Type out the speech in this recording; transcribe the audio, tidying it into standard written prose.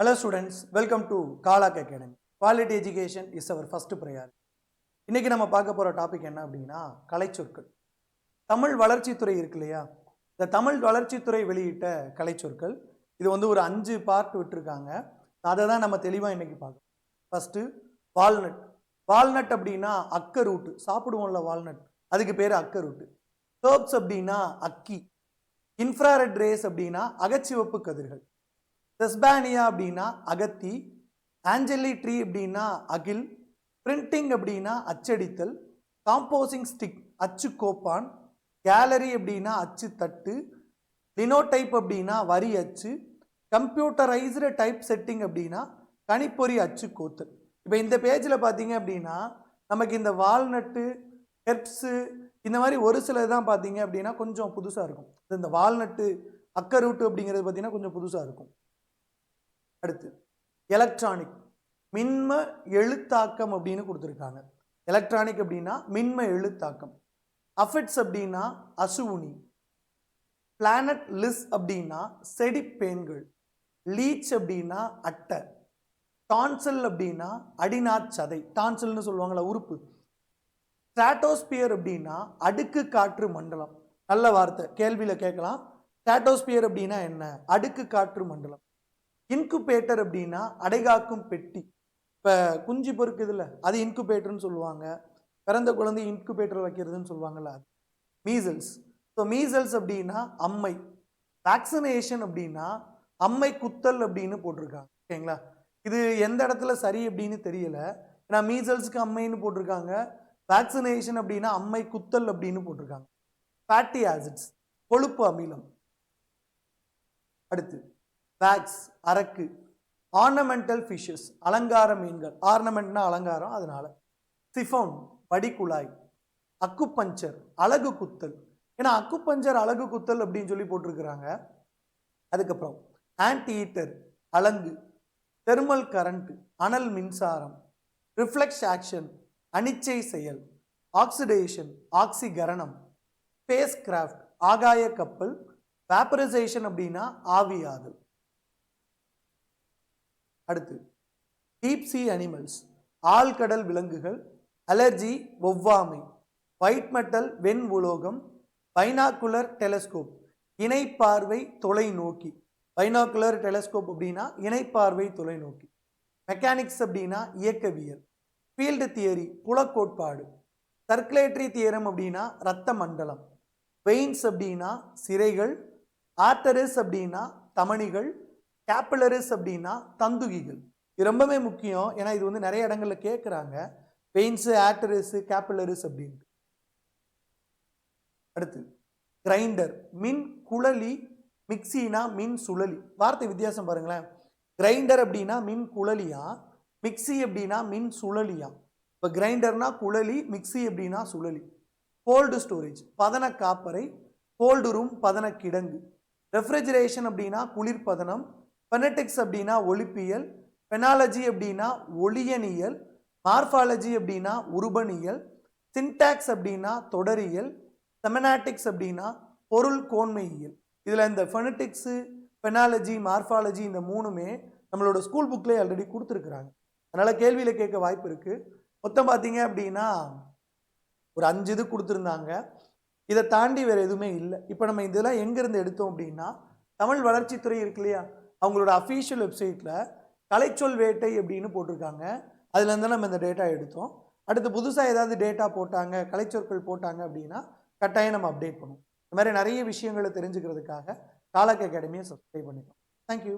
Hello students, welcome to Kalak Academy. Quality education is our first priority. இன்னைக்கு நம்ம பார்க்க போற டாபிக் என்ன அப்படின்னா கலைச்சொற்கள். தமிழ் வளர்ச்சித்துறை இருக்கு இல்லையா? இந்த தமிழ் வளர்ச்சித்துறை வெளியிட்ட கலைச்சொற்கள். இது வந்து ஒரு 5 பார்ட் விட்டுருக்காங்க. அதை தான் நம்ம தெளிவாக இன்னைக்கு பார்க்கணும். First walnut. வால்நட் அப்படின்னா அக்க ரூட்டு, சாப்பிடுவோம்ல வால்நட், அதுக்கு பேர் அக்க ரூட்டு. ஹெர்ப்ஸ் அப்படின்னா அக்கி. இன்ஃப்ராரெட் ரேஸ் அப்படின்னா அகச்சிவப்பு கதிர்கள். செஸ்பானியா அப்படின்னா அகத்தி. ஆஞ்சலி ட்ரீ அப்படின்னா அகில். பிரிண்டிங் அப்படின்னா அச்சடித்தல். காம்போசிங் ஸ்டிக் அச்சு கோப்பான். கேலரி அப்படின்னா அச்சு தட்டு. லினோடைப் அப்படின்னா வரி அச்சு. கம்ப்யூட்டரைஸ்டு டைப் செட்டிங் அப்படின்னா கணிப்பொறி அச்சு கோத்தல். இப்போ இந்த பேஜில் பார்த்தீங்க அப்படின்னா நமக்கு இந்த வால்நட்டு, ஹெர்ப்ஸு, இந்த மாதிரி ஒரு சிலது தான் பார்த்தீங்க அப்படின்னா கொஞ்சம் புதுசாக இருக்கும். இந்த வால்நட்டு அக்க ரூட்டு அப்படிங்கிறது பார்த்தீங்கன்னா கொஞ்சம் புதுசாக இருக்கும். அடுத்து எலக்ட்ரானிக், மின்ம எழுத்தாக்கம் அப்படின்னு கொடுத்துருக்காங்க. எலக்ட்ரானிக் அப்படின்னா மின்ம எழுத்தாக்கம். அஃபிட்ஸ் அப்படின்னா அசுவுனி. பிளானட் லிஸ் அப்படின்னா செடிப்பேன்கள். லீச் அப்படின்னா அட்டை. டான்சல் அப்படின்னா அடிநாச் சதை, டான்சல்னு சொல்லுவாங்களா உறுப்பு. ஸ்ட்ராட்டோஸ்பியர் அப்படின்னா அடுக்கு காற்று மண்டலம். நல்ல வார்த்தை, கேள்வியில் கேட்கலாம். ஸ்ட்ராட்டோஸ்பியர் அப்படின்னா என்ன? அடுக்கு காற்று மண்டலம். இன்குபேட்டர் அப்படின்னா அடைகாக்கும் பெட்டி. இப்போ குஞ்சு பொறுக்குதுல்ல, அது இன்குபேட்டர்னு சொல்லுவாங்க. பிறந்த குழந்தை இன்குபேட்டர் வைக்கிறதுன்னு சொல்லுவாங்கல்ல, அது மீசல்ஸ். ஸோ மீசல்ஸ் அப்படின்னா அம்மை. வேக்சினேஷன் அப்படின்னா அம்மை குத்தல் அப்படின்னு போட்டிருக்காங்க. ஓகேங்களா? இது எந்த இடத்துல சரி அப்படின்னு தெரியல. ஏன்னா மீசல்ஸுக்கு அம்மைன்னு போட்டிருக்காங்க, வேக்சினேஷன் அப்படின்னா அம்மை குத்தல் அப்படின்னு போட்டிருக்காங்க. ஃபேட்டி ஆசிட்ஸ், கொழுப்பு அமிலம். அடுத்து வேக்ஸ், அரக்கு. ஆர்னமெண்டல் ஃபிஷஸ், அலங்கார மீன்கள். ஆர்னமெண்ட்னா அலங்காரம், அதனால. சிஃபோன், வடிகுழாய். அக்குபஞ்சர், அழகு குத்தல். ஏன்னா அக்குபஞ்சர் அழகு குத்தல் அப்படின்னு சொல்லி போட்டிருக்கிறாங்க. அதுக்கப்புறம் ஆன்டி ஹீட்டர், அலங்கு. தெர்மல் கரண்ட், அனல் மின்சாரம். ரிஃப்ளெக்ஸ் ஆக்ஷன், அனிச்சை செயல். ஆக்சிடேஷன், ஆக்சிகரணம். ஸ்பேஸ் கிராஃப்ட், ஆகாய கப்பல். வேப்பரைசேஷன் அப்படின்னா ஆவியாதல். அடுத்து டீப் சி அனிமல்ஸ், ஆழ்கடல் விலங்குகள். அலர்ஜி, ஒவ்வாமை. ஒயிட் மெட்டல், வெண் உலோகம். பைனாக்குலர் டெலஸ்கோப், இணைப்பார்வை தொலைநோக்கி. பைனாக்குலர் டெலஸ்கோப் அப்படின்னா இணைப்பார்வை தொலைநோக்கி. மெக்கானிக்ஸ் அப்படின்னா இயக்கவியல். ஃபீல்டு தியரி, புலக்கோட்பாடு. சர்க்குலேட்டரி தியரம் அப்படின்னா இரத்த மண்டலம். வெயின்ஸ் அப்படின்னா சிரைகள். ஆர்டரிஸ் அப்படின்னா தமனிகள். கேப்பிலரிஸ் அப்படின்னா தந்துகிகள். இது ரொம்பவே முக்கியம், ஏன்னா இது வந்து நிறைய இடங்கள்ல கேட்குறாங்க. வெயின்ஸு, ஆர்டரிஸ், கேப்பிலரிஸ் அப்படின்ட்டு. அடுத்து கிரைண்டர், மின் குழலி. மிக்சினா மின் சுழலி. வார்த்தை வித்தியாசம் பாருங்களேன். கிரைண்டர் அப்படின்னா மின் குழலியா, மிக்சி அப்படின்னா மின் சுழலியா. இப்போ கிரைண்டர்னா குழலி, மிக்சி அப்படின்னா சுழலி. கோல்டு ஸ்டோரேஜ், பதன காப்பறை. கோல்டு ரூம், பதன கிடங்கு. ரெஃப்ரிஜரேஷன் அப்படின்னா குளிர்பதனம். பெனடிக்ஸ் அப்படின்னா ஒளிப்பியல். பெனாலஜி அப்படின்னா ஒளியனியல். மார்பாலஜி அப்படின்னா உருபனியல். சின்டாக்ஸ் அப்படின்னா தொடரியல். செமனாட்டிக்ஸ் அப்படின்னா பொருள் கோன்மையியல். இதில் இந்த ஃபெனடிக்ஸு, பெனாலஜி, மார்பாலஜி இந்த மூணுமே நம்மளோட ஸ்கூல் புக்லேயே ஆல்ரெடி கொடுத்துருக்குறாங்க. அதனால் கேள்வியில் கேட்க வாய்ப்பு இருக்குது. மொத்தம் பார்த்தீங்க அப்படின்னா ஒரு 5 இது கொடுத்துருந்தாங்க. இதை தாண்டி வேறு எதுவுமே இல்லை. இப்போ நம்ம இதெல்லாம் எங்கேருந்து எடுத்தோம் அப்படின்னா தமிழ் வளர்ச்சித்துறை இருக்கு இல்லையா, அவங்களோட அஃபீஷியல் வெப்சைட்டில் கலைச்சொல் வேட்டை அப்படின்னு போட்டிருக்காங்க. அதுலேருந்து நம்ம இந்த டேட்டா எடுத்தோம். அடுத்து புதுசாக ஏதாவது டேட்டா போட்டாங்க, கலைச்சொற்கள் போட்டாங்க அப்படின்னா கட்டாயம் நம்ம அப்டேட் பண்ணுவோம். இந்த மாதிரி நிறைய விஷயங்களை தெரிஞ்சுக்கிறதுக்காக காலக் அகாடமியை சப்ஸ்கிரைப் பண்ணிக்கலாம். தேங்க்யூ.